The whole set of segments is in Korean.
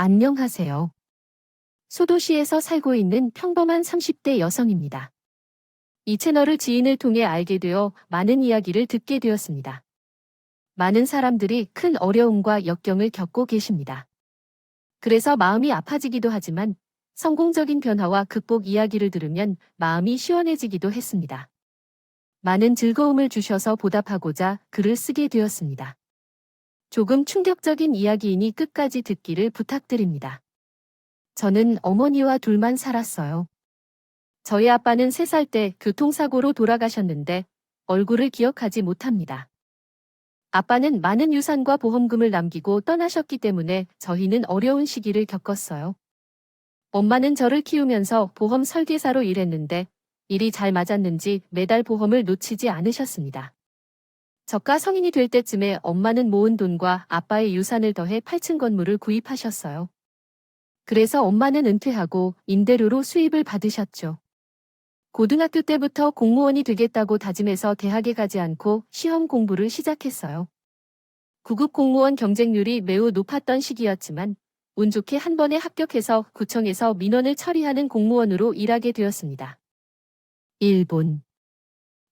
안녕하세요. 소도시에서 살고 있는 평범한 30대 여성입니다. 이 채널을 지인을 통해 알게 되어 많은 이야기를 듣게 되었습니다. 많은 사람들이 큰 어려움과 역경을 겪고 계십니다. 그래서 마음이 아파지기도 하지만 성공적인 변화와 극복 이야기를 들으면 마음이 시원해지기도 했습니다. 많은 즐거움을 주셔서 보답하고자 글을 쓰게 되었습니다. 조금 충격적인 이야기이니 끝까지 듣기를 부탁드립니다. 저는 어머니와 둘만 살았어요. 저희 아빠는 3살 때 교통사고로 돌아가셨는데 얼굴을 기억하지 못합니다. 아빠는 많은 유산과 보험금을 남기고 떠나셨기 때문에 저희는 어려운 시기를 겪었어요. 엄마는 저를 키우면서 보험 설계사로 일했는데 일이 잘 맞았는지 매달 보험을 놓치지 않으셨습니다. 저가 성인이 될 때쯤에 엄마는 모은 돈과 아빠의 유산을 더해 8층 건물을 구입하셨어요. 그래서 엄마는 은퇴하고 임대료로 수입을 받으셨죠. 고등학교 때부터 공무원이 되겠다고 다짐해서 대학에 가지 않고 시험 공부를 시작했어요. 구급 공무원 경쟁률이 매우 높았던 시기였지만 운 좋게 한 번에 합격해서 구청에서 민원을 처리하는 공무원으로 일하게 되었습니다. 일본.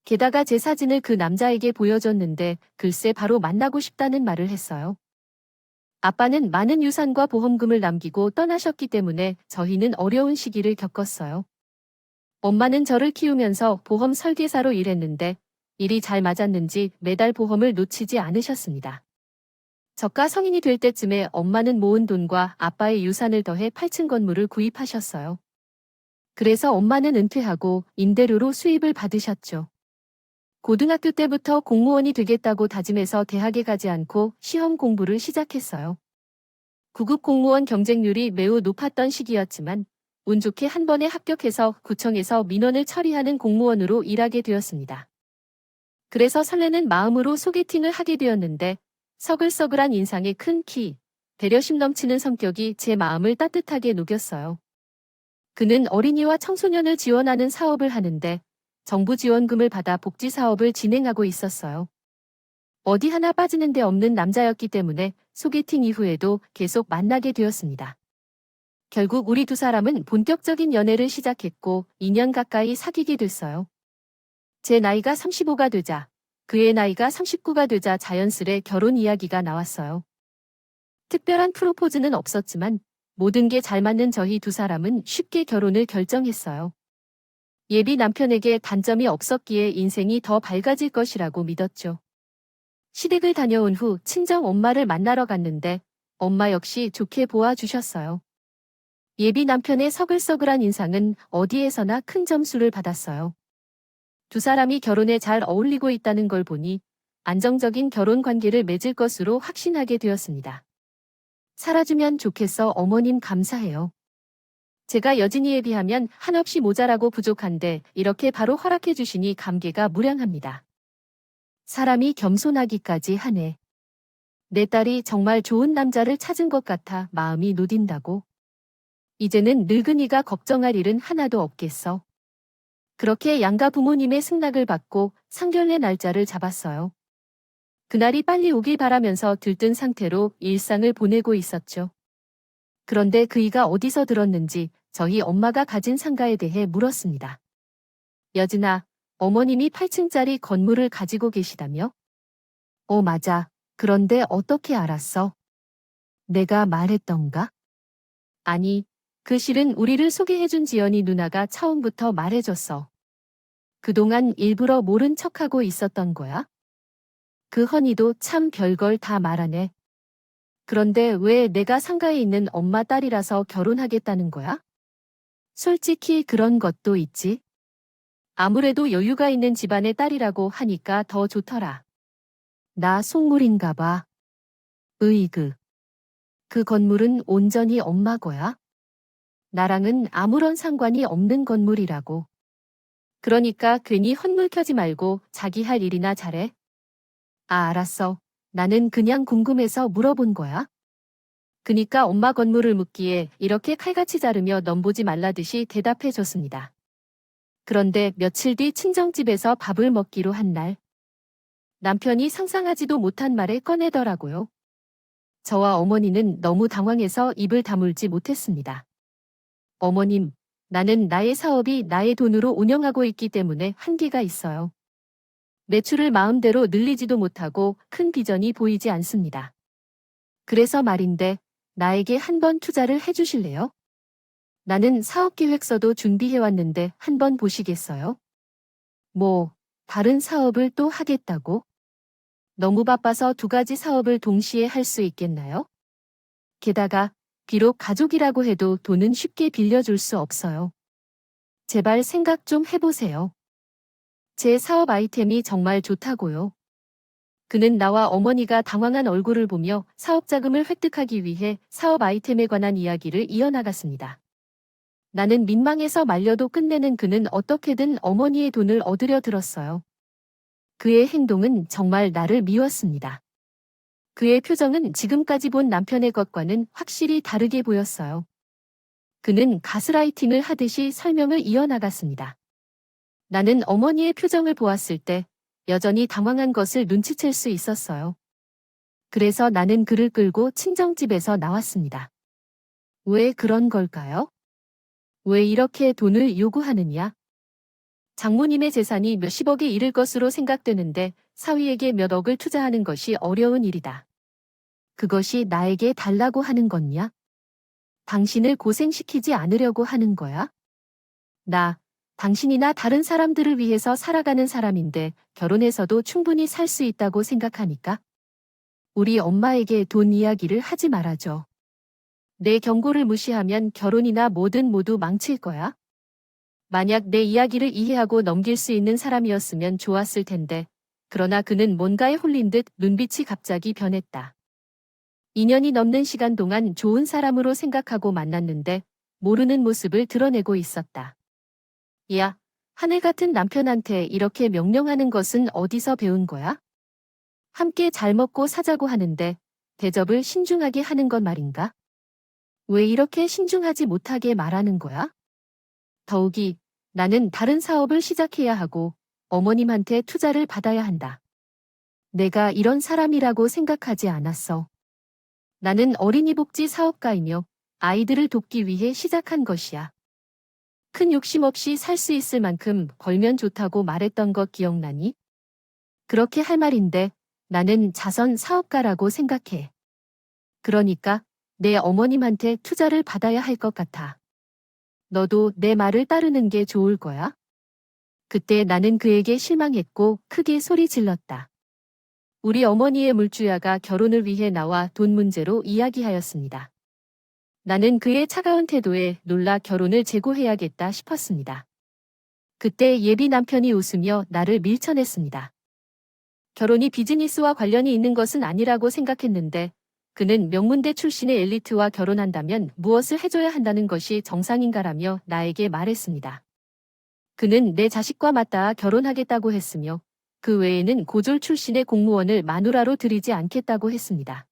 게다가 제 사진을 그 남자에게 보여줬는데 글쎄 바로 만나고 싶다는 말을 했어요. 아빠는 많은 유산과 보험금을 남기고 떠나셨기 때문에 저희는 어려운 시기를 겪었어요. 엄마는 저를 키우면서 보험 설계사로 일했는데 일이 잘 맞았는지 매달 보험을 놓치지 않으셨습니다. 저가 성인이 될 때쯤에 엄마는 모은 돈과 아빠의 유산을 더해 8층 건물을 구입하셨어요. 그래서 엄마는 은퇴하고 임대료로 수입을 받으셨죠. 고등학교 때부터 공무원이 되겠다고 다짐해서 대학에 가지 않고 시험 공부를 시작했어요. 구급 공무원 경쟁률이 매우 높았던 시기였지만 운 좋게 한 번에 합격해서 구청에서 민원을 처리하는 공무원으로 일하게 되었습니다. 그래서 설레는 마음으로 소개팅을 하게 되었는데 서글서글한 인상에 큰 키, 배려심 넘치는 성격이 제 마음을 따뜻하게 녹였어요. 그는 어린이와 청소년을 지원하는 사업을 하는데 정부 지원금을 받아 복지 사업을 진행하고 있었어요. 어디 하나 빠지는 데 없는 남자였기 때문에 소개팅 이후에도 계속 만나게 되었습니다. 결국 우리 두 사람은 본격적인 연애를 시작했고 2년 가까이 사귀게 됐어요. 제 나이가 35가 되자 그의 나이가 39가 되자 자연스레 결혼 이야기가 나왔어요. 특별한 프로포즈는 없었지만 모든 게 잘 맞는 저희 두 사람은 쉽게 결혼을 결정했어요. 예비 남편에게 단점이 없었기에 인생이 더 밝아질 것이라고 믿었죠. 시댁을 다녀온 후 친정 엄마를 만나러 갔는데 엄마 역시 좋게 보아주셨어요. 예비 남편의 서글서글한 인상은 어디에서나 큰 점수를 받았어요. 두 사람이 결혼에 잘 어울리고 있다는 걸 보니 안정적인 결혼 관계를 맺을 것으로 확신하게 되었습니다. 살아주면 좋겠어 어머님 감사해요. 제가 여진이에 비하면 한없이 모자라고 부족한데 이렇게 바로 허락해 주시니 감개가 무량합니다. 사람이 겸손하기까지 하네. 내 딸이 정말 좋은 남자를 찾은 것 같아 마음이 놓인다고. 이제는 늙은이가 걱정할 일은 하나도 없겠어. 그렇게 양가 부모님의 승낙을 받고 상견례 날짜를 잡았어요. 그날이 빨리 오길 바라면서 들뜬 상태로 일상을 보내고 있었죠. 그런데 그이가 어디서 들었는지 저희 엄마가 가진 상가에 대해 물었습니다. 여진아, 어머님이 8층짜리 건물을 가지고 계시다며? 맞아. 그런데 어떻게 알았어? 내가 말했던가? 아니, 그 실은 우리를 소개해준 지연이 누나가 처음부터 말해줬어. 그동안 일부러 모른 척하고 있었던 거야? 그 허니도 참 별걸 다 말하네. 그런데 왜 내가 상가에 있는 엄마 딸이라서 결혼하겠다는 거야? 솔직히 그런 것도 있지. 아무래도 여유가 있는 집안의 딸이라고 하니까 더 좋더라. 나 속물인가 봐. 으이그. 그 건물은 온전히 엄마 거야? 나랑은 아무런 상관이 없는 건물이라고. 그러니까 괜히 헛물 켜지 말고 자기 할 일이나 잘해. 알았어. 나는 그냥 궁금해서 물어본 거야. 그니까 엄마 건물을 묻기에 이렇게 칼같이 자르며 넘보지 말라듯이 대답해 줬습니다. 그런데 며칠 뒤 친정집에서 밥을 먹기로 한 날, 남편이 상상하지도 못한 말을 꺼내더라고요. 저와 어머니는 너무 당황해서 입을 다물지 못했습니다. 어머님, 나는 나의 사업이 나의 돈으로 운영하고 있기 때문에 한계가 있어요. 매출을 마음대로 늘리지도 못하고 큰 비전이 보이지 않습니다. 그래서 말인데, 나에게 한번 투자를 해주실래요? 나는 사업 계획서도 준비해왔는데 한번 보시겠어요? 뭐, 다른 사업을 또 하겠다고? 너무 바빠서 두 가지 사업을 동시에 할 수 있겠나요? 게다가, 비록 가족이라고 해도 돈은 쉽게 빌려줄 수 없어요. 제발 생각 좀 해보세요. 제 사업 아이템이 정말 좋다고요. 그는 나와 어머니가 당황한 얼굴을 보며 사업 자금을 획득하기 위해 사업 아이템에 관한 이야기를 이어나갔습니다. 나는 민망해서 말려도 끝내는 그는 어떻게든 어머니의 돈을 얻으려 들었어요. 그의 행동은 정말 나를 미웠습니다. 그의 표정은 지금까지 본 남편의 것과는 확실히 다르게 보였어요. 그는 가스라이팅을 하듯이 설명을 이어나갔습니다. 나는 어머니의 표정을 보았을 때 여전히 당황한 것을 눈치챌 수 있었어요. 그래서 나는 그를 끌고 친정집에서 나왔습니다. 왜 그런 걸까요? 왜 이렇게 돈을 요구하느냐? 장모님의 재산이 몇십억에 이를 것으로 생각되는데 사위에게 몇 억을 투자하는 것이 어려운 일이다. 그것이 나에게 달라고 하는 거냐? 당신을 고생시키지 않으려고 하는 거야? 나, 당신이나 다른 사람들을 위해서 살아가는 사람인데 결혼해서도 충분히 살 수 있다고 생각하니까? 우리 엄마에게 돈 이야기를 하지 말아줘. 내 경고를 무시하면 결혼이나 뭐든 모두 망칠 거야. 만약 내 이야기를 이해하고 넘길 수 있는 사람이었으면 좋았을 텐데, 그러나 그는 뭔가에 홀린 듯 눈빛이 갑자기 변했다. 2년이 넘는 시간 동안 좋은 사람으로 생각하고 만났는데, 모르는 모습을 드러내고 있었다. 야, 하늘 같은 남편한테 이렇게 명령하는 것은 어디서 배운 거야? 함께 잘 먹고 사자고 하는데, 대접을 신중하게 하는 것 말인가? 왜 이렇게 신중하지 못하게 말하는 거야? 더욱이 나는 다른 사업을 시작해야 하고 어머님한테 투자를 받아야 한다. 내가 이런 사람이라고 생각하지 않았어. 나는 어린이 복지 사업가이며 아이들을 돕기 위해 시작한 것이야. 큰 욕심 없이 살 수 있을 만큼 벌면 좋다고 말했던 것 기억나니? 그렇게 할 말인데 나는 자선 사업가라고 생각해. 그러니까 내 어머님한테 투자를 받아야 할 것 같아. 너도 내 말을 따르는 게 좋을 거야? 그때 나는 그에게 실망했고 크게 소리 질렀다. 우리 어머니의 물주야가 결혼을 위해 나와 돈 문제로 이야기하였습니다. 나는 그의 차가운 태도에 놀라 결혼을 재고해야겠다 싶었습니다. 그때 예비 남편이 웃으며 나를 밀쳐냈습니다. 결혼이 비즈니스와 관련이 있는 것은 아니라고 생각했는데 그는 명문대 출신의 엘리트와 결혼한다면 무엇을 해줘야 한다는 것이 정상인가라며 나에게 말했습니다. 그는 내 자식과 맞닿아 결혼하겠다고 했으며 그 외에는 고졸 출신의 공무원을 마누라로 들이지 않겠다고 했습니다.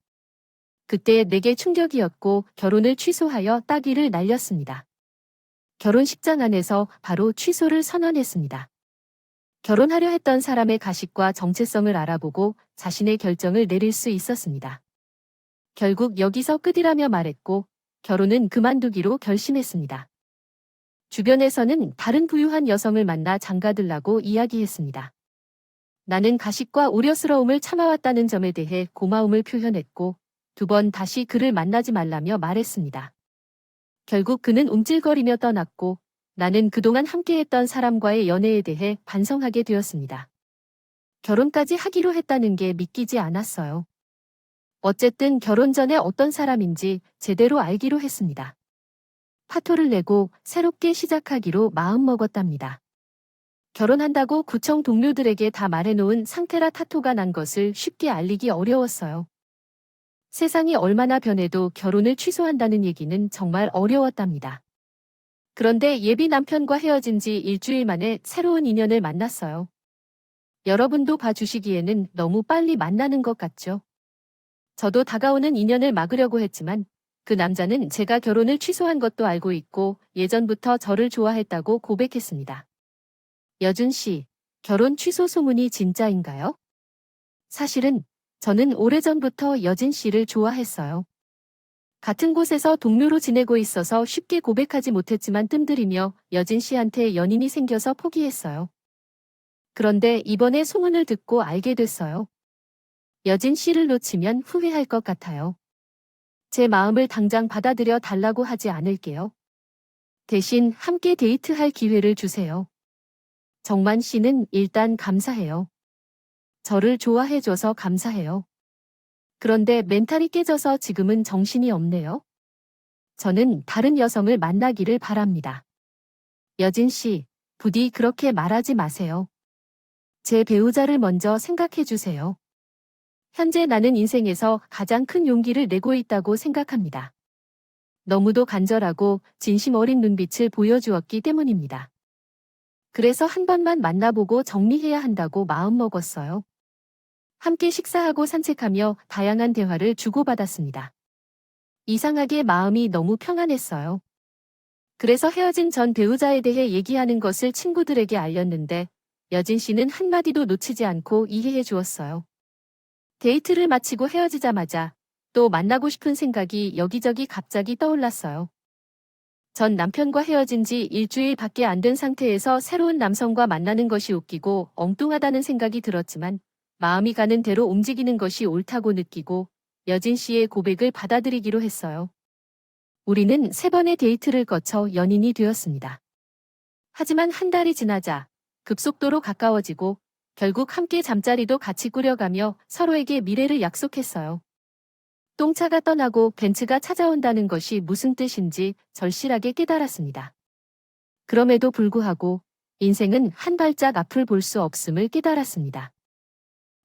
그때 내게 충격이었고 결혼을 취소하여 따귀를 날렸습니다. 결혼식장 안에서 바로 취소를 선언했습니다. 결혼하려 했던 사람의 가식과 정체성을 알아보고 자신의 결정을 내릴 수 있었습니다. 결국 여기서 끝이라며 말했고 결혼은 그만두기로 결심했습니다. 주변에서는 다른 부유한 여성을 만나 장가들라고 이야기했습니다. 나는 가식과 우려스러움을 참아왔다는 점에 대해 고마움을 표현했고 2번 다시 그를 만나지 말라며 말했습니다. 결국 그는 움찔거리며 떠났고 나는 그동안 함께했던 사람과의 연애에 대해 반성하게 되었습니다. 결혼까지 하기로 했다는 게 믿기지 않았어요. 어쨌든 결혼 전에 어떤 사람인지 제대로 알기로 했습니다. 파토를 내고 새롭게 시작하기로 마음먹었답니다. 결혼한다고 구청 동료들에게 다 말해놓은 상태라 타토가 난 것을 쉽게 알리기 어려웠어요. 세상이 얼마나 변해도 결혼을 취소한다는 얘기는 정말 어려웠답니다. 그런데 예비 남편과 헤어진 지 일주일 만에 새로운 인연을 만났어요. 여러분도 봐주시기에는 너무 빨리 만나는 것 같죠? 저도 다가오는 인연을 막으려고 했지만 그 남자는 제가 결혼을 취소한 것도 알고 있고 예전부터 저를 좋아했다고 고백했습니다. 여준 씨, 결혼 취소 소문이 진짜인가요? 사실은 저는 오래전부터 여진 씨를 좋아했어요. 같은 곳에서 동료로 지내고 있어서 쉽게 고백하지 못했지만 뜸들이며 여진 씨한테 연인이 생겨서 포기했어요. 그런데 이번에 소문을 듣고 알게 됐어요. 여진 씨를 놓치면 후회할 것 같아요. 제 마음을 당장 받아들여 달라고 하지 않을게요. 대신 함께 데이트할 기회를 주세요. 정만 씨는 일단 감사해요. 저를 좋아해줘서 감사해요. 그런데 멘탈이 깨져서 지금은 정신이 없네요. 저는 다른 여성을 만나기를 바랍니다. 여진 씨, 부디 그렇게 말하지 마세요. 제 배우자를 먼저 생각해 주세요. 현재 나는 인생에서 가장 큰 용기를 내고 있다고 생각합니다. 너무도 간절하고 진심 어린 눈빛을 보여주었기 때문입니다. 그래서 한 번만 만나보고 정리해야 한다고 마음먹었어요. 함께 식사하고 산책하며 다양한 대화를 주고받았습니다. 이상하게 마음이 너무 평안했어요. 그래서 헤어진 전 배우자에 대해 얘기하는 것을 친구들에게 알렸는데 여진 씨는 한마디도 놓치지 않고 이해해 주었어요. 데이트를 마치고 헤어지자마자 또 만나고 싶은 생각이 여기저기 갑자기 떠올랐어요. 전 남편과 헤어진 지 일주일밖에 안 된 상태에서 새로운 남성과 만나는 것이 웃기고 엉뚱하다는 생각이 들었지만 마음이 가는 대로 움직이는 것이 옳다고 느끼고 여진 씨의 고백을 받아들이기로 했어요. 우리는 3번의 데이트를 거쳐 연인이 되었습니다. 하지만 한 달이 지나자 급속도로 가까워지고 결국 함께 잠자리도 같이 꾸려가며 서로에게 미래를 약속했어요. 똥차가 떠나고 벤츠가 찾아온다는 것이 무슨 뜻인지 절실하게 깨달았습니다. 그럼에도 불구하고 인생은 한 발짝 앞을 볼 수 없음을 깨달았습니다.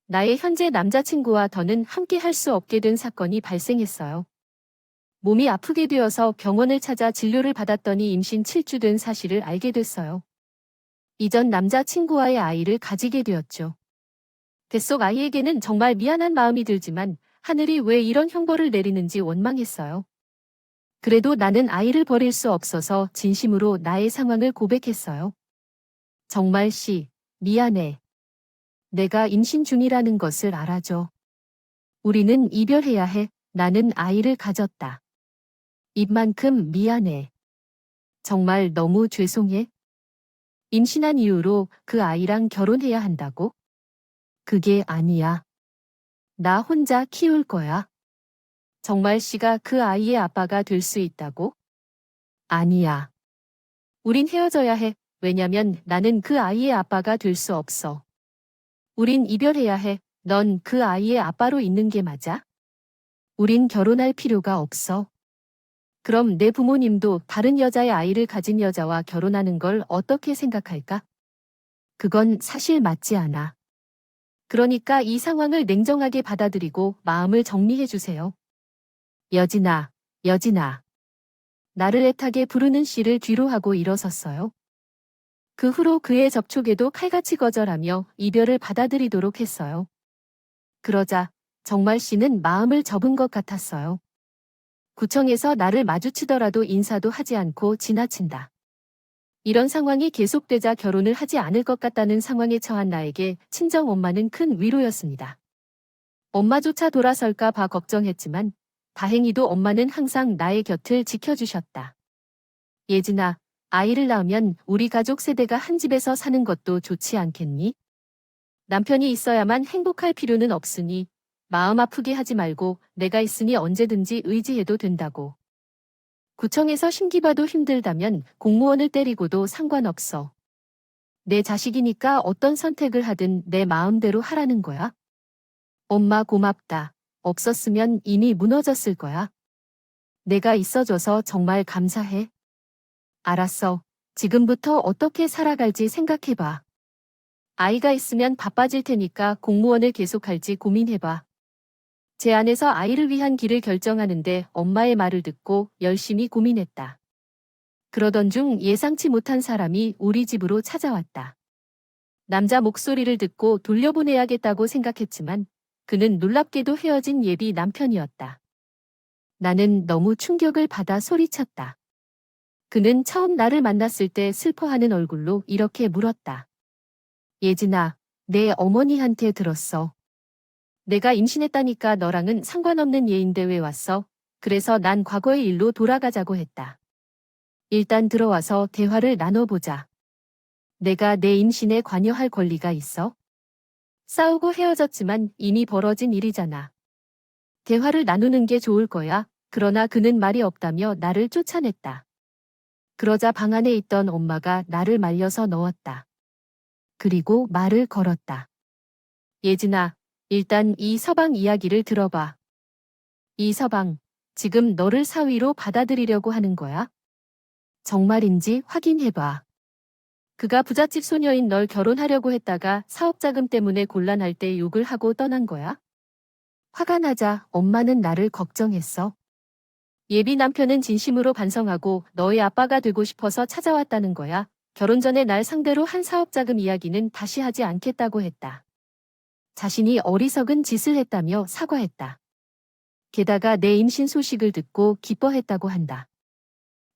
나의 현재 남자친구와 더는 함께 할 수 없게 된 사건이 발생했어요. 몸이 아프게 되어서 병원을 찾아 진료를 받았더니 임신 7주 된 사실을 알게 됐어요. 이전 남자친구와의 아이를 가지게 되었죠. 뱃속 아이에게는 정말 미안한 마음이 들지만 하늘이 왜 이런 형벌을 내리는지 원망했어요. 그래도 나는 아이를 버릴 수 없어서 진심으로 나의 상황을 고백했어요. 정말 씨, 미안해. 내가 임신 중이라는 것을 알아줘. 우리는 이별해야 해. 나는 아이를 가졌다. 이만큼 미안해. 정말 너무 죄송해. 임신한 이후로 그 아이랑 결혼해야 한다고? 그게 아니야. 나 혼자 키울 거야. 정말 씨가 그 아이의 아빠가 될 수 있다고? 아니야. 우린 헤어져야 해. 왜냐면 나는 그 아이의 아빠가 될 수 없어. 우린 이별해야 해. 넌 그 아이의 아빠로 있는 게 맞아? 우린 결혼할 필요가 없어. 그럼 내 부모님도 다른 여자의 아이를 가진 여자와 결혼하는 걸 어떻게 생각할까? 그건 사실 맞지 않아. 그러니까 이 상황을 냉정하게 받아들이고 마음을 정리해 주세요. 여진아, 여진아. 나를 애타게 부르는 씨를 뒤로 하고 일어섰어요. 그 후로 그의 접촉에도 칼같이 거절하며 이별을 받아들이도록 했어요. 그러자 정말 씨는 마음을 접은 것 같았어요. 구청에서 나를 마주치더라도 인사도 하지 않고 지나친다. 이런 상황이 계속되자 결혼을 하지 않을 것 같다는 상황에 처한 나에게 친정 엄마는 큰 위로였습니다. 엄마조차 돌아설까 봐 걱정했지만 다행히도 엄마는 항상 나의 곁을 지켜주셨다. 예진아, 아이를 낳으면 우리 가족 세대가 한 집에서 사는 것도 좋지 않겠니? 남편이 있어야만 행복할 필요는 없으니 마음 아프게 하지 말고 내가 있으니 언제든지 의지해도 된다고. 구청에서 심기봐도 힘들다면 공무원을 때리고도 상관없어. 내 자식이니까 어떤 선택을 하든 내 마음대로 하라는 거야. 엄마 고맙다. 없었으면 이미 무너졌을 거야. 내가 있어줘서 정말 감사해. 알았어. 지금부터 어떻게 살아갈지 생각해봐. 아이가 있으면 바빠질 테니까 공무원을 계속할지 고민해봐. 제 안에서 아이를 위한 길을 결정하는데 엄마의 말을 듣고 열심히 고민했다. 그러던 중 예상치 못한 사람이 우리 집으로 찾아왔다. 남자 목소리를 듣고 돌려보내야겠다고 생각했지만 그는 놀랍게도 헤어진 예비 남편이었다. 나는 너무 충격을 받아 소리쳤다. 그는 처음 나를 만났을 때 슬퍼하는 얼굴로 이렇게 물었다. 예진아, 내 어머니한테 들었어. 내가 임신했다니까 너랑은 상관없는 예인데 왜 왔어? 그래서 난 과거의 일로 돌아가자고 했다. 일단 들어와서 대화를 나눠보자. 내가 내 임신에 관여할 권리가 있어? 싸우고 헤어졌지만 이미 벌어진 일이잖아. 대화를 나누는 게 좋을 거야. 그러나 그는 말이 없다며 나를 쫓아냈다. 그러자 방 안에 있던 엄마가 나를 말려서 넣었다. 그리고 말을 걸었다. 예진아, 일단 이 서방 이야기를 들어봐. 이 서방, 지금 너를 사위로 받아들이려고 하는 거야? 정말인지 확인해봐. 그가 부잣집 소녀인 널 결혼하려고 했다가 사업자금 때문에 곤란할 때 욕을 하고 떠난 거야? 화가 나자 엄마는 나를 걱정했어. 예비 남편은 진심으로 반성하고 너의 아빠가 되고 싶어서 찾아왔다는 거야. 결혼 전에 날 상대로 한 사업자금 이야기는 다시 하지 않겠다고 했다. 자신이 어리석은 짓을 했다며 사과했다. 게다가 내 임신 소식을 듣고 기뻐했다고 한다.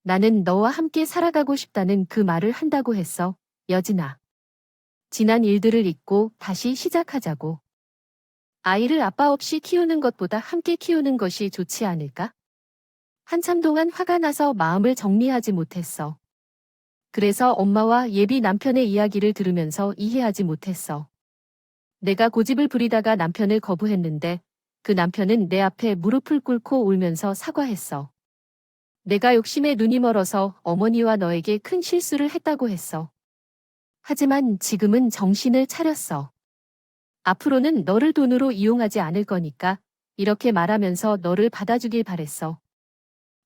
나는 너와 함께 살아가고 싶다는 그 말을 한다고 했어, 여진아. 지난 일들을 잊고 다시 시작하자고. 아이를 아빠 없이 키우는 것보다 함께 키우는 것이 좋지 않을까? 한참 동안 화가 나서 마음을 정리하지 못했어. 그래서 엄마와 예비 남편의 이야기를 들으면서 이해하지 못했어. 내가 고집을 부리다가 남편을 거부했는데 그 남편은 내 앞에 무릎을 꿇고 울면서 사과했어. 내가 욕심에 눈이 멀어서 어머니와 너에게 큰 실수를 했다고 했어. 하지만 지금은 정신을 차렸어. 앞으로는 너를 돈으로 이용하지 않을 거니까 이렇게 말하면서 너를 받아주길 바랬어.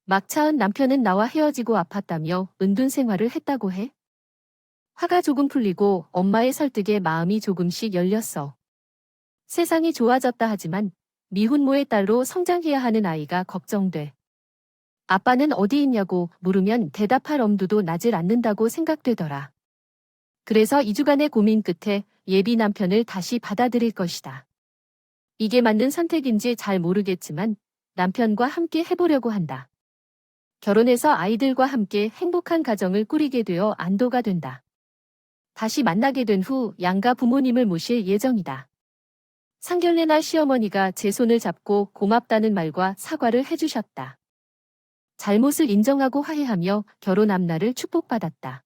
막 차은 남편은 나와 헤어지고 아팠다며 은둔 생활을 했다고 해. 화가 조금 풀리고 엄마의 설득에 마음이 조금씩 열렸어. 세상이 좋아졌다 하지만 미혼모의 딸로 성장해야 하는 아이가 걱정돼. 아빠는 어디 있냐고 물으면 대답할 엄두도 나질 않는다고 생각되더라. 그래서 2주간의 고민 끝에 예비 남편을 다시 받아들일 것이다. 이게 맞는 선택인지 잘 모르겠지만 남편과 함께 해보려고 한다. 결혼해서 아이들과 함께 행복한 가정을 꾸리게 되어 안도가 된다. 다시 만나게 된 후 양가 부모님을 모실 예정이다. 상견례 날 시어머니가 제 손을 잡고 고맙다는 말과 사과를 해주셨다. 잘못을 인정하고 화해하며 결혼 앞날을 축복받았다.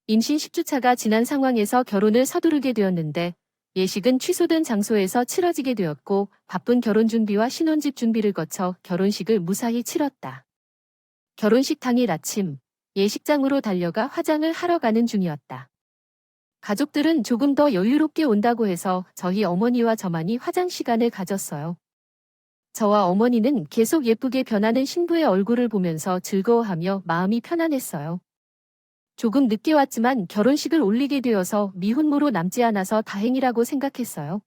임신 10주차가 지난 상황에서 결혼을 서두르게 되었는데 예식은 취소된 장소에서 치러지게 되었고 바쁜 결혼 준비와 신혼집 준비를 거쳐 결혼식을 무사히 치렀다. 결혼식 당일 아침 예식장으로 달려가 화장을 하러 가는 중이었다. 가족들은 조금 더 여유롭게 온다고 해서 저희 어머니와 저만이 화장 시간을 가졌어요. 저와 어머니는 계속 예쁘게 변하는 신부의 얼굴을 보면서 즐거워하며 마음이 편안했어요. 조금 늦게 왔지만 결혼식을 올리게 되어서 미혼모로 남지 않아서 다행이라고 생각했어요.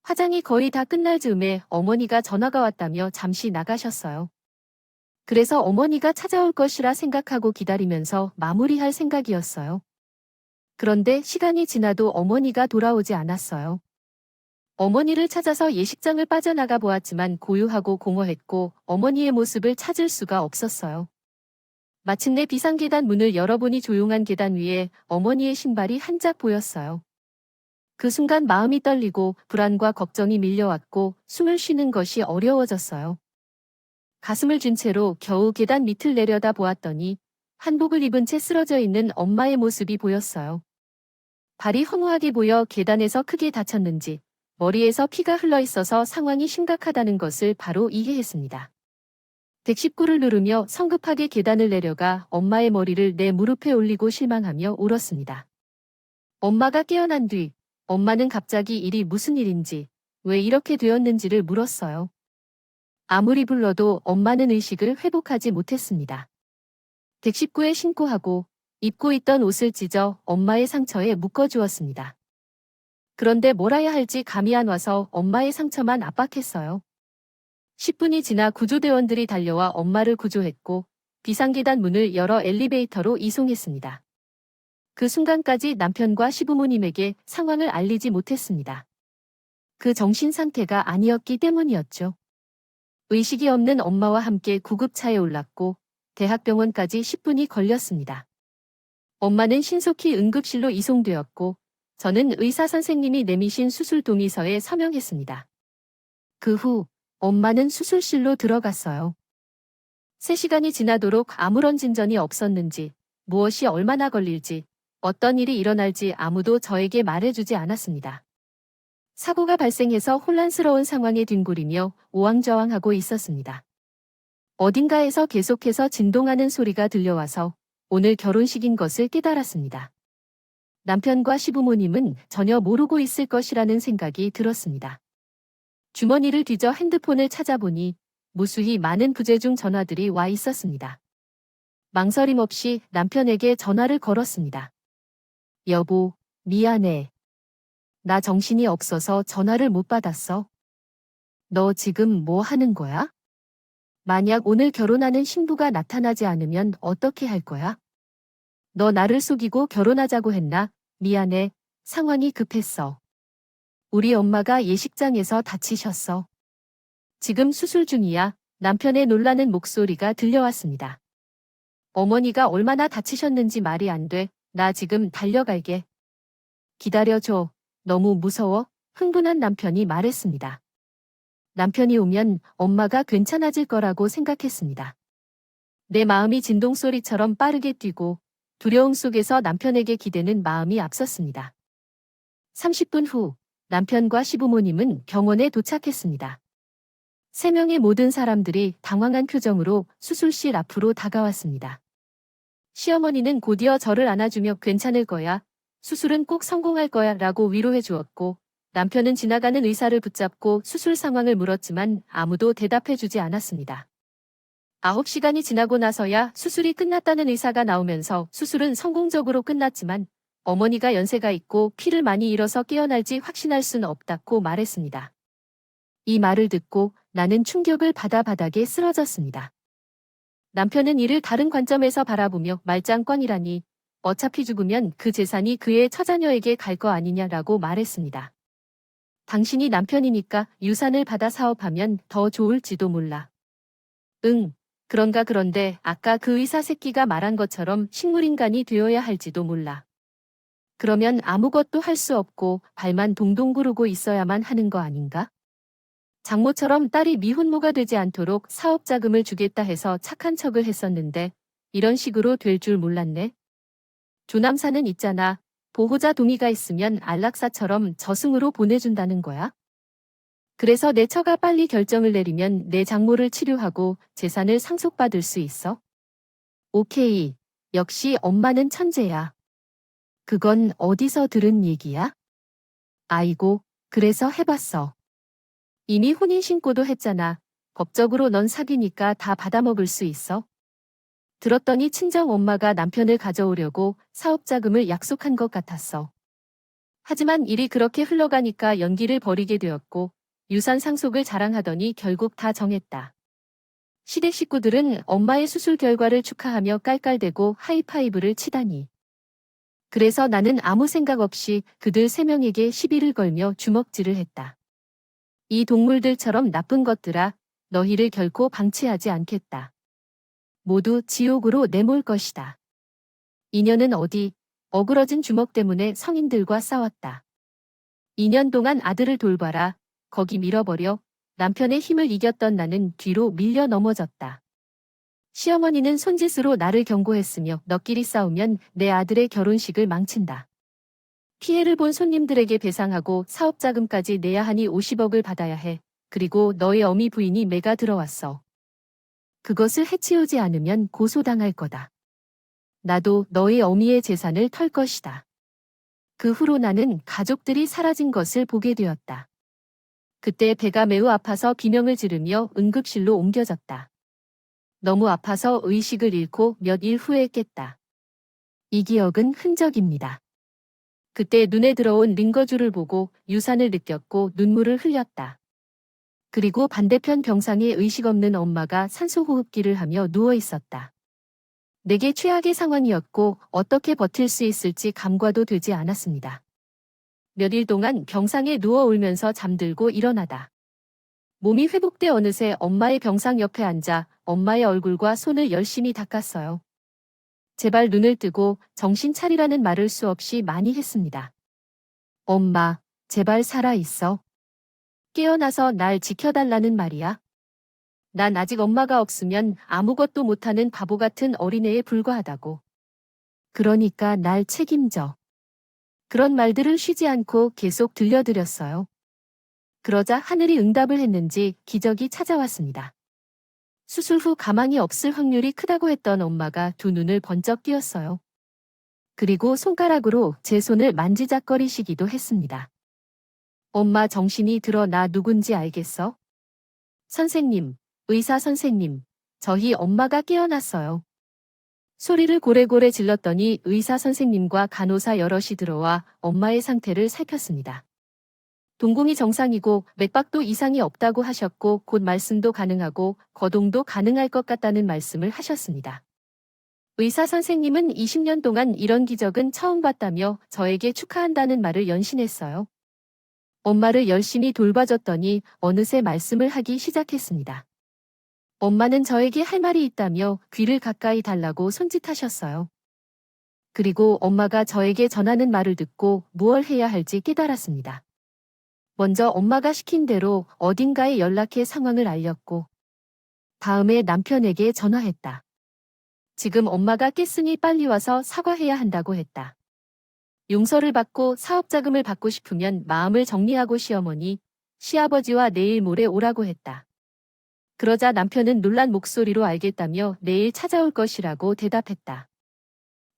화장이 거의 다 끝날 즈음에 어머니가 전화가 왔다며 잠시 나가셨어요. 그래서 어머니가 찾아올 것이라 생각하고 기다리면서 마무리할 생각이었어요. 그런데 시간이 지나도 어머니가 돌아오지 않았어요. 어머니를 찾아서 예식장을 빠져나가 보았지만 고요하고 공허했고 어머니의 모습을 찾을 수가 없었어요. 마침내 비상계단 문을 열어보니 조용한 계단 위에 어머니의 신발이 한 짝 보였어요. 그 순간 마음이 떨리고 불안과 걱정이 밀려왔고 숨을 쉬는 것이 어려워졌어요. 가슴을 쥔 채로 겨우 계단 밑을 내려다 보았더니 한복을 입은 채 쓰러져 있는 엄마의 모습이 보였어요. 발이 허무하게 보여 계단에서 크게 다쳤는지 머리에서 피가 흘러 있어서 상황이 심각하다는 것을 바로 이해했습니다. 119를 누르며 성급하게 계단을 내려가 엄마의 머리를 내 무릎에 올리고 실망하며 울었습니다. 엄마가 깨어난 뒤 엄마는 갑자기 일이 무슨 일인지 왜 이렇게 되었는지를 물었어요. 아무리 불러도 엄마는 의식을 회복하지 못했습니다. 119에 신고하고 입고 있던 옷을 찢어 엄마의 상처에 묶어주었습니다. 그런데 뭘 해야 할지 감이 안 와서 엄마의 상처만 압박했어요. 10분이 지나 구조대원들이 달려와 엄마를 구조했고 비상계단 문을 열어 엘리베이터로 이송했습니다. 그 순간까지 남편과 시부모님에게 상황을 알리지 못했습니다. 그 정신 상태가 아니었기 때문이었죠. 의식이 없는 엄마와 함께 구급차에 올랐고 대학병원까지 10분이 걸렸습니다. 엄마는 신속히 응급실로 이송되었고 저는 의사 선생님이 내미신 수술 동의서에 서명했습니다. 그 후 엄마는 수술실로 들어갔어요. 3시간이 지나도록 아무런 진전이 없었는지, 무엇이 얼마나 걸릴지, 어떤 일이 일어날지 아무도 저에게 말해주지 않았습니다. 사고가 발생해서 혼란스러운 상황에 뒹굴이며 우왕좌왕하고 있었습니다. 어딘가에서 계속해서 진동하는 소리가 들려와서 오늘 결혼식인 것을 깨달았습니다. 남편과 시부모님은 전혀 모르고 있을 것이라는 생각이 들었습니다. 주머니를 뒤져 핸드폰을 찾아보니 무수히 많은 부재중 전화들이 와 있었습니다. 망설임 없이 남편에게 전화를 걸었습니다. 여보, 미안해. 나 정신이 없어서 전화를 못 받았어. 너 지금 뭐 하는 거야? 만약 오늘 결혼하는 신부가 나타나지 않으면 어떻게 할 거야? 너 나를 속이고 결혼하자고 했나? 미안해. 상황이 급했어. 우리 엄마가 예식장에서 다치셨어. 지금 수술 중이야. 남편의 놀라는 목소리가 들려왔습니다. 어머니가 얼마나 다치셨는지 말이 안 돼. 나 지금 달려갈게. 기다려줘. 너무 무서워. 흥분한 남편이 말했습니다. 남편이 오면 엄마가 괜찮아질 거라고 생각했습니다. 내 마음이 진동소리처럼 빠르게 뛰고 두려움 속에서 남편에게 기대는 마음이 앞섰습니다. 30분 후 남편과 시부모님은 병원에 도착했습니다. 3명의 모든 사람들이 당황한 표정으로 수술실 앞으로 다가왔습니다. 시어머니는 곧이어 저를 안아주며 괜찮을 거야. 수술은 꼭 성공할 거야 라고 위로해 주었고 남편은 지나가는 의사를 붙잡고 수술 상황을 물었지만 아무도 대답해 주지 않았습니다. 9시간이 지나고 나서야 수술이 끝났다는 의사가 나오면서 수술은 성공적으로 끝났지만 어머니가 연세가 있고 피를 많이 잃어서 깨어날지 확신할 수는 없다고 말했습니다. 이 말을 듣고 나는 충격을 받아 바닥에 쓰러졌습니다. 남편은 이를 다른 관점에서 바라보며 말짱꽝이라니 어차피 죽으면 그 재산이 그의 처자녀에게 갈 거 아니냐라고 말했습니다. 당신이 남편이니까 유산을 받아 사업하면 더 좋을지도 몰라. 응, 그런가 그런데 아까 그 의사 새끼가 말한 것처럼 식물인간이 되어야 할지도 몰라. 그러면 아무것도 할 수 없고 발만 동동 구르고 있어야만 하는 거 아닌가? 장모처럼 딸이 미혼모가 되지 않도록 사업 자금을 주겠다 해서 착한 척을 했었는데 이런 식으로 될 줄 몰랐네. 조남사는 있잖아. 보호자 동의가 있으면 안락사처럼 저승으로 보내준다는 거야. 그래서 내 처가 빨리 결정을 내리면 내 장모를 치료하고 재산을 상속받을 수 있어. 오케이. 역시 엄마는 천재야. 그건 어디서 들은 얘기야? 아이고, 그래서 해봤어. 이미 혼인신고도 했잖아. 법적으로 넌 사귀니까 다 받아먹을 수 있어. 들었더니 친정 엄마가 남편을 가져오려고 사업자금을 약속한 것 같았어. 하지만 일이 그렇게 흘러가니까 연기를 벌이게 되었고 유산 상속을 자랑하더니 결국 다 정했다. 시댁 식구들은 엄마의 수술 결과를 축하하며 깔깔대고 하이파이브를 치다니. 그래서 나는 아무 생각 없이 그들 3명에게 시비를 걸며 주먹질을 했다. 이 동물들처럼 나쁜 것들아, 너희를 결코 방치하지 않겠다. 모두 지옥으로 내몰 것이다. 인연은 어디, 어그러진 주먹 때문에 성인들과 싸웠다. 2년 동안 아들을 돌봐라, 거기 밀어버려. 남편의 힘을 이겼던 나는 뒤로 밀려 넘어졌다. 시어머니는 손짓으로 나를 경고했으며 너끼리 싸우면 내 아들의 결혼식을 망친다. 피해를 본 손님들에게 배상하고 사업자금까지 내야 하니 50억을 받아야 해. 그리고 너의 어미 부인이 매가 들어왔어. 그것을 해치우지 않으면 고소당할 거다. 나도 너의 어미의 재산을 털 것이다. 그 후로 나는 가족들이 사라진 것을 보게 되었다. 그때 배가 매우 아파서 비명을 지르며 응급실로 옮겨졌다. 너무 아파서 의식을 잃고 몇 일 후에 깼다. 이 기억은 흔적입니다. 그때 눈에 들어온 링거줄을 보고 유산을 느꼈고 눈물을 흘렸다. 그리고 반대편 병상에 의식 없는 엄마가 산소호흡기를 하며 누워 있었다. 내게 최악의 상황이었고 어떻게 버틸 수 있을지 감과도 되지 않았습니다. 몇 일 동안 병상에 누워 울면서 잠들고 일어나다. 몸이 회복돼 어느새 엄마의 병상 옆에 앉아 엄마의 얼굴과 손을 열심히 닦았어요. 제발 눈을 뜨고 정신 차리라는 말을 수없이 많이 했습니다. 엄마, 제발 살아있어. 깨어나서 날 지켜달라는 말이야. 난 아직 엄마가 없으면 아무것도 못하는 바보 같은 어린애에 불과하다고. 그러니까 날 책임져. 그런 말들을 쉬지 않고 계속 들려드렸어요. 그러자 하늘이 응답을 했는지 기적이 찾아왔습니다. 수술 후 가망이 없을 확률이 크다고 했던 엄마가 두 눈을 번쩍 띄었어요. 그리고 손가락으로 제 손을 만지작거리시기도 했습니다. 엄마 정신이 들어 나 누군지 알겠어? 선생님, 의사 선생님, 저희 엄마가 깨어났어요. 소리를 고래고래 질렀더니 의사 선생님과 간호사 여럿이 들어와 엄마의 상태를 살폈습니다. 동공이 정상이고 맥박도 이상이 없다고 하셨고 곧 말씀도 가능하고 거동도 가능할 것 같다는 말씀을 하셨습니다. 의사 선생님은 20년 동안 이런 기적은 처음 봤다며 저에게 축하한다는 말을 연신했어요. 엄마를 열심히 돌봐줬더니 어느새 말씀을 하기 시작했습니다. 엄마는 저에게 할 말이 있다며 귀를 가까이 달라고 손짓하셨어요. 그리고 엄마가 저에게 전하는 말을 듣고 무얼 해야 할지 깨달았습니다. 먼저 엄마가 시킨 대로 어딘가에 연락해 상황을 알렸고 다음에 남편에게 전화했다. 지금 엄마가 깼으니 빨리 와서 사과해야 한다고 했다. 용서를 받고 사업자금을 받고 싶으면 마음을 정리하고 시어머니, 시아버지와 내일 모레 오라고 했다. 그러자 남편은 놀란 목소리로 알겠다며 내일 찾아올 것이라고 대답했다.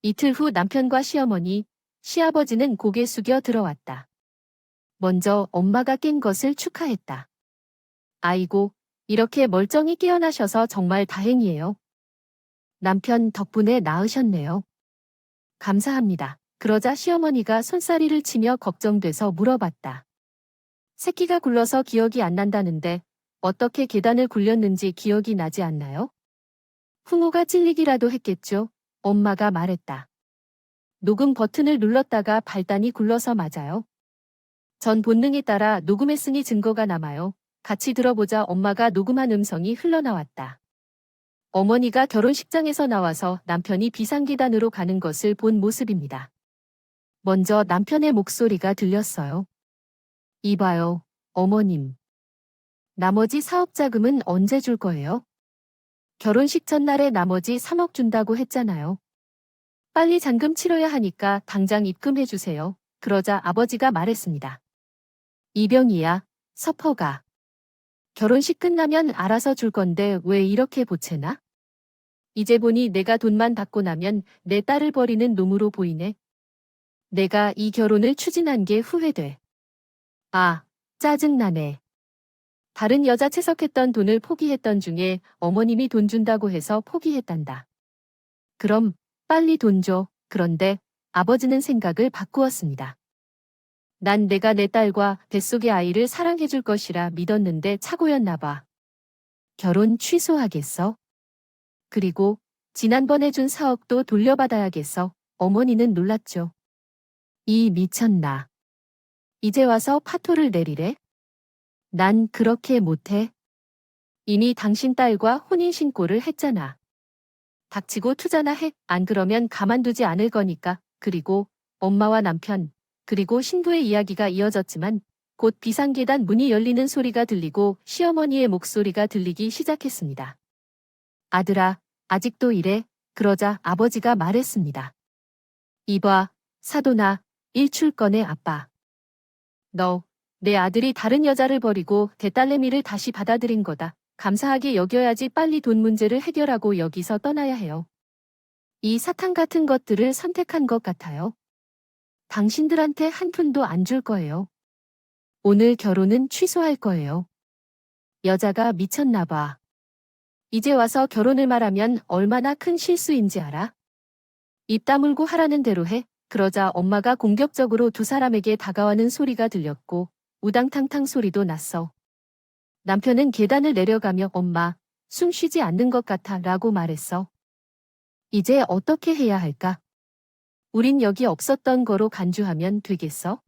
이틀 후 남편과 시어머니, 시아버지는 고개 숙여 들어왔다. 먼저 엄마가 깬 것을 축하했다. 아이고, 이렇게 멀쩡히 깨어나셔서 정말 다행이에요. 남편 덕분에 나으셨네요. 감사합니다. 그러자 시어머니가 손사리를 치며 걱정돼서 물어봤다. 새끼가 굴러서 기억이 안 난다는데 어떻게 계단을 굴렸는지 기억이 나지 않나요? 풍호가 찔리기라도 했겠죠? 엄마가 말했다. 녹음 버튼을 눌렀다가 발단이 굴러서 맞아요. 전 본능에 따라 녹음했으니 증거가 남아요. 같이 들어보자. 엄마가 녹음한 음성이 흘러나왔다. 어머니가 결혼식장에서 나와서 남편이 비상계단으로 가는 것을 본 모습입니다. 먼저 남편의 목소리가 들렸어요. 이봐요, 어머님. 나머지 사업자금은 언제 줄 거예요? 결혼식 전날에 나머지 3억 준다고 했잖아요. 빨리 잔금 치러야 하니까 당장 입금해 주세요. 그러자 아버지가 말했습니다. 이병이야, 서퍼가. 결혼식 끝나면 알아서 줄 건데 왜 이렇게 보채나? 이제 보니 내가 돈만 받고 나면 내 딸을 버리는 놈으로 보이네. 내가 이 결혼을 추진한 게 후회돼. 아, 짜증나네. 다른 여자 채석했던 돈을 포기했던 중에 어머님이 돈 준다고 해서 포기했단다. 그럼 빨리 돈 줘. 그런데 아버지는 생각을 바꾸었습니다. 난 내가 내 딸과 뱃속의 아이를 사랑해줄 것이라 믿었는데 착오였나 봐. 결혼 취소하겠어? 그리고 지난번에 준 4억도 돌려받아야겠어. 어머니는 놀랐죠. 이 미쳤나. 이제 와서 파토를 내리래? 난 그렇게 못해. 이미 당신 딸과 혼인신고를 했잖아. 닥치고 투자나 해. 안 그러면 가만두지 않을 거니까. 그리고 엄마와 남편, 그리고 신부의 이야기가 이어졌지만 곧 비상계단 문이 열리는 소리가 들리고 시어머니의 목소리가 들리기 시작했습니다. 아들아, 아직도 이래? 그러자 아버지가 말했습니다. 이봐, 사돈아, 일출권의 아빠. 너, 내 아들이 다른 여자를 버리고 대딸내미를 다시 받아들인 거다. 감사하게 여겨야지. 빨리 돈 문제를 해결하고 여기서 떠나야 해요. 이 사탕 같은 것들을 선택한 것 같아요. 당신들한테 한 푼도 안 줄 거예요. 오늘 결혼은 취소할 거예요. 여자가 미쳤나 봐. 이제 와서 결혼을 말하면 얼마나 큰 실수인지 알아? 입 다물고 하라는 대로 해. 그러자 엄마가 공격적으로 두 사람에게 다가와는 소리가 들렸고 우당탕탕 소리도 났어. 남편은 계단을 내려가며 엄마, 숨 쉬지 않는 것 같아 라고 말했어. 이제 어떻게 해야 할까? 우린 여기 없었던 거로 간주하면 되겠어?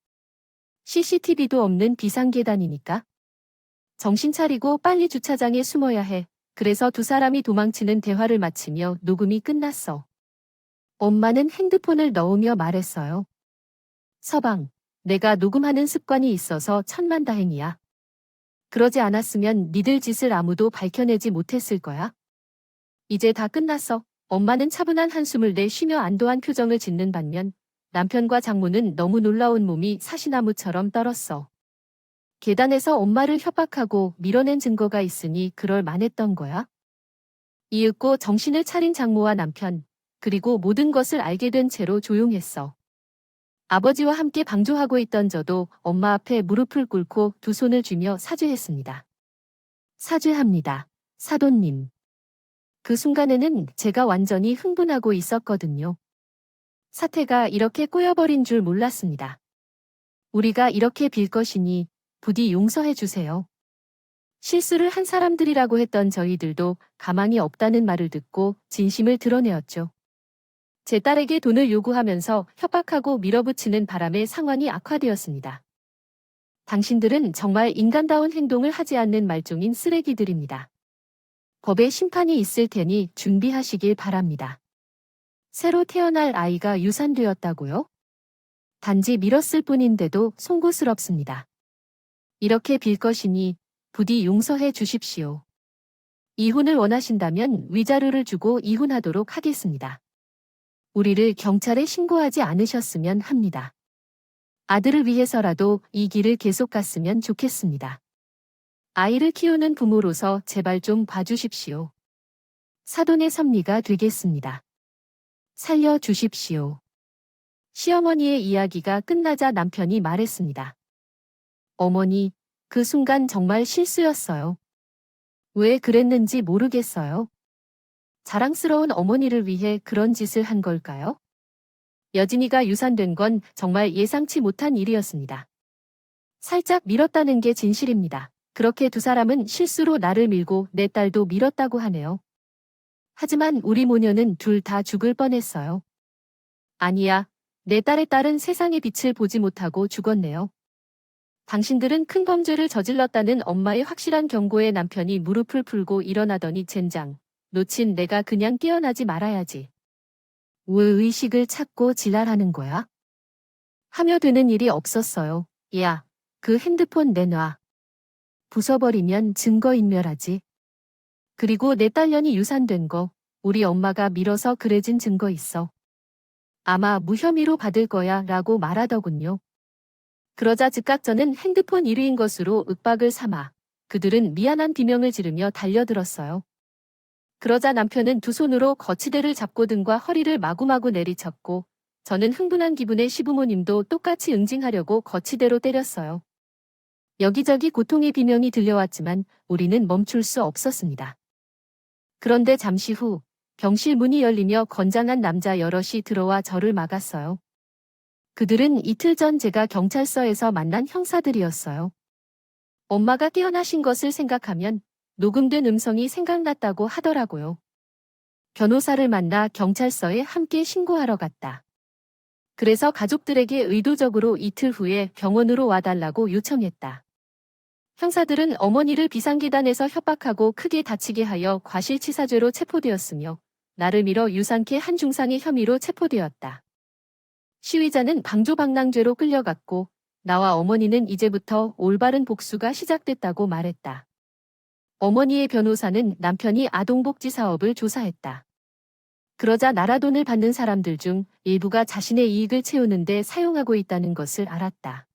CCTV도 없는 비상계단이니까. 정신 차리고 빨리 주차장에 숨어야 해. 그래서 두 사람이 도망치는 대화를 마치며 녹음이 끝났어. 엄마는 핸드폰을 넣으며 말했어요. 서방, 내가 녹음하는 습관이 있어서 천만다행이야. 그러지 않았으면 니들 짓을 아무도 밝혀내지 못했을 거야. 이제 다 끝났어. 엄마는 차분한 한숨을 내 쉬며 안도한 표정을 짓는 반면 남편과 장모는 너무 놀라운 몸이 사시나무처럼 떨었어. 계단에서 엄마를 협박하고 밀어낸 증거가 있으니 그럴 만했던 거야. 이윽고 정신을 차린 장모와 남편, 그리고 모든 것을 알게 된 채로 조용했어. 아버지와 함께 방조하고 있던 저도 엄마 앞에 무릎을 꿇고 두 손을 쥐며 사죄했습니다. 사죄합니다. 사돈님. 그 순간에는 제가 완전히 흥분하고 있었거든요. 사태가 이렇게 꼬여버린 줄 몰랐습니다. 우리가 이렇게 빌 것이니 부디 용서해 주세요. 실수를 한 사람들이라고 했던 저희들도 가망이 없다는 말을 듣고 진심을 드러내었죠. 제 딸에게 돈을 요구하면서 협박하고 밀어붙이는 바람에 상황이 악화되었습니다. 당신들은 정말 인간다운 행동을 하지 않는 말종인 쓰레기들입니다. 법의 심판이 있을 테니 준비하시길 바랍니다. 새로 태어날 아이가 유산되었다고요? 단지 밀었을 뿐인데도 송구스럽습니다. 이렇게 빌 것이니 부디 용서해 주십시오. 이혼을 원하신다면 위자료를 주고 이혼하도록 하겠습니다. 우리를 경찰에 신고하지 않으셨으면 합니다. 아들을 위해서라도 이 길을 계속 갔으면 좋겠습니다. 아이를 키우는 부모로서 제발 좀 봐주십시오. 사돈의 섭리가 되겠습니다. 살려주십시오. 시어머니의 이야기가 끝나자 남편이 말했습니다. 어머니, 그 순간 정말 실수였어요. 왜 그랬는지 모르겠어요. 자랑스러운 어머니를 위해 그런 짓을 한 걸까요? 여진이가 유산된 건 정말 예상치 못한 일이었습니다. 살짝 밀었다는 게 진실입니다. 그렇게 두 사람은 실수로 나를 밀고 내 딸도 밀었다고 하네요. 하지만 우리 모녀는 둘 다 죽을 뻔했어요. 아니야, 내 딸의 딸은 세상의 빛을 보지 못하고 죽었네요. 당신들은 큰 범죄를 저질렀다는 엄마의 확실한 경고에 남편이 무릎을 풀고 일어나더니 젠장, 놓친 내가 그냥 깨어나지 말아야지. 왜 의식을 찾고 지랄하는 거야? 하며 되는 일이 없었어요. 야, 그 핸드폰 내놔. 부숴버리면 증거인멸하지. 그리고 내 딸년이 유산된 거, 우리 엄마가 밀어서 그래진 증거 있어. 아마 무혐의로 받을 거야 라고 말하더군요. 그러자 즉각 저는 핸드폰 1위인 것으로 윽박을 삼아 그들은 미안한 비명을 지르며 달려들었어요. 그러자 남편은 두 손으로 거치대를 잡고 등과 허리를 마구마구 내리쳤고 저는 흥분한 기분에 시부모님도 똑같이 응징하려고 거치대로 때렸어요. 여기저기 고통의 비명이 들려왔지만 우리는 멈출 수 없었습니다. 그런데 잠시 후 병실 문이 열리며 건장한 남자 여럿이 들어와 저를 막았어요. 그들은 이틀 전 제가 경찰서에서 만난 형사들이었어요. 엄마가 깨어나신 것을 생각하면 녹음된 음성이 생각났다고 하더라고요. 변호사를 만나 경찰서에 함께 신고하러 갔다. 그래서 가족들에게 의도적으로 이틀 후에 병원으로 와달라고 요청했다. 형사들은 어머니를 비상계단에서 협박하고 크게 다치게 하여 과실치사죄로 체포되었으며 나를 밀어 유산케 한 중상의 혐의로 체포되었다. 시위자는 방조방랑죄로 끌려갔고 나와 어머니는 이제부터 올바른 복수가 시작됐다고 말했다. 어머니의 변호사는 남편이 아동복지 사업을 조사했다. 그러자 나라돈을 받는 사람들 중 일부가 자신의 이익을 채우는데 사용하고 있다는 것을 알았다.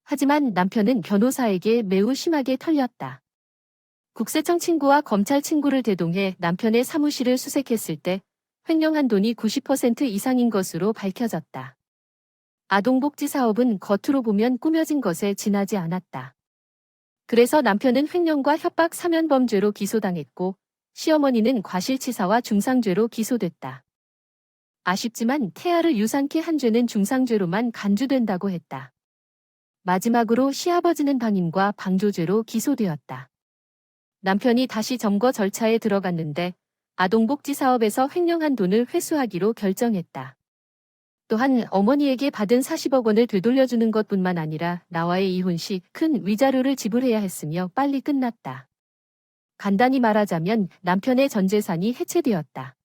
하지만 남편은 변호사에게 매우 심하게 털렸다. 국세청 친구와 검찰 친구를 대동해 남편의 사무실을 수색했을 때 횡령한 돈이 90% 이상인 것으로 밝혀졌다. 아동복지 사업은 겉으로 보면 꾸며진 것에 지나지 않았다. 그래서 남편은 횡령과 협박 사면범죄로 기소당했고 시어머니는 과실치사와 중상죄로 기소됐다. 아쉽지만 태아를 유산케 한 죄는 중상죄로만 간주된다고 했다. 마지막으로 시아버지는 방임과 방조죄로 기소되었다. 남편이 다시 점거 절차에 들어갔는데 아동복지 사업에서 횡령한 돈을 회수하기로 결정했다. 또한 어머니에게 받은 40억 원을 되돌려주는 것뿐만 아니라 나와의 이혼 시 큰 위자료를 지불해야 했으며 빨리 끝났다. 간단히 말하자면 남편의 전 재산이 해체되었다.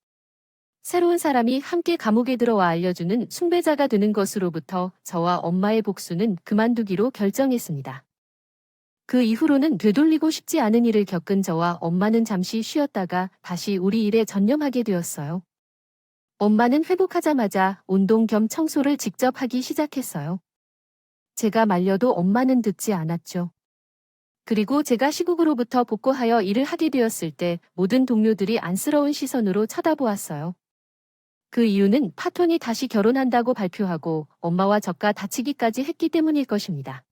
새로운 사람이 함께 감옥에 들어와 알려주는 숭배자가 되는 것으로부터 저와 엄마의 복수는 그만두기로 결정했습니다. 그 이후로는 되돌리고 싶지 않은 일을 겪은 저와 엄마는 잠시 쉬었다가 다시 우리 일에 전념하게 되었어요. 엄마는 회복하자마자 운동 겸 청소를 직접 하기 시작했어요. 제가 말려도 엄마는 듣지 않았죠. 그리고 제가 시국으로부터 복구하여 일을 하게 되었을 때 모든 동료들이 안쓰러운 시선으로 쳐다보았어요. 그 이유는 파톤이 다시 결혼한다고 발표하고 엄마와 저가 다치기까지 했기 때문일 것입니다.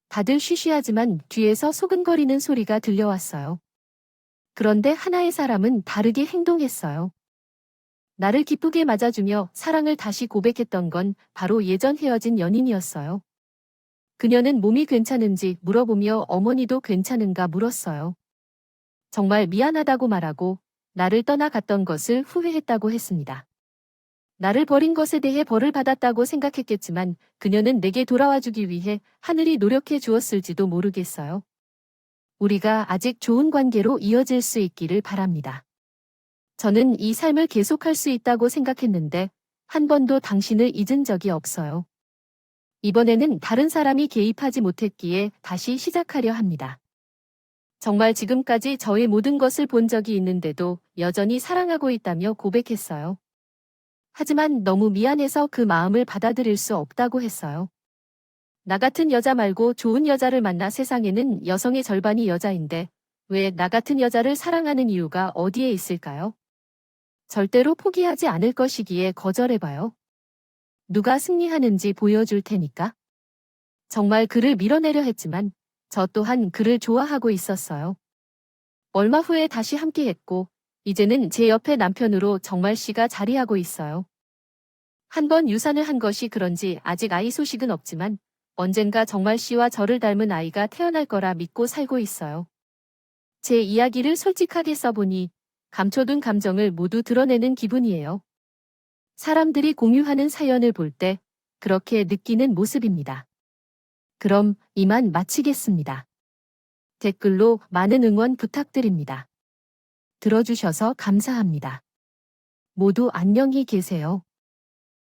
다들 쉬쉬하지만 뒤에서 소근거리는 소리가 들려왔어요. 그런데 하나의 사람은 다르게 행동했어요. 나를 기쁘게 맞아주며 사랑을 다시 고백했던 건 바로 예전 헤어진 연인이었어요. 그녀는 몸이 괜찮은지 물어보며 어머니도 괜찮은가 물었어요. 정말 미안하다고 말하고 나를 떠나갔던 것을 후회했다고 했습니다. 나를 버린 것에 대해 벌을 받았다고 생각했겠지만 그녀는 내게 돌아와주기 위해 하늘이 노력해 주었을지도 모르겠어요. 우리가 아직 좋은 관계로 이어질 수 있기를 바랍니다. 저는 이 삶을 계속할 수 있다고 생각했는데 한 번도 당신을 잊은 적이 없어요. 이번에는 다른 사람이 개입하지 못했기에 다시 시작하려 합니다. 정말 지금까지 저의 모든 것을 본 적이 있는데도 여전히 사랑하고 있다며 고백했어요. 하지만 너무 미안해서 그 마음을 받아들일 수 없다고 했어요. 나 같은 여자 말고 좋은 여자를 만나 세상에는 여성의 절반이 여자인데 왜 나 같은 여자를 사랑하는 이유가 어디에 있을까요? 절대로 포기하지 않을 것이기에 거절해봐요. 누가 승리하는지 보여줄 테니까. 정말 그를 밀어내려 했지만 저 또한 그를 좋아하고 있었어요. 얼마 후에 다시 함께했고 이제는 제 옆에 남편으로 정말 씨가 자리하고 있어요. 한 번 유산을 한 것이 그런지 아직 아이 소식은 없지만 언젠가 정말 씨와 저를 닮은 아이가 태어날 거라 믿고 살고 있어요. 제 이야기를 솔직하게 써보니 감춰둔 감정을 모두 드러내는 기분이에요. 사람들이 공유하는 사연을 볼 때 그렇게 느끼는 모습입니다. 그럼 이만 마치겠습니다. 댓글로 많은 응원 부탁드립니다. 들어주셔서 감사합니다. 모두 안녕히 계세요.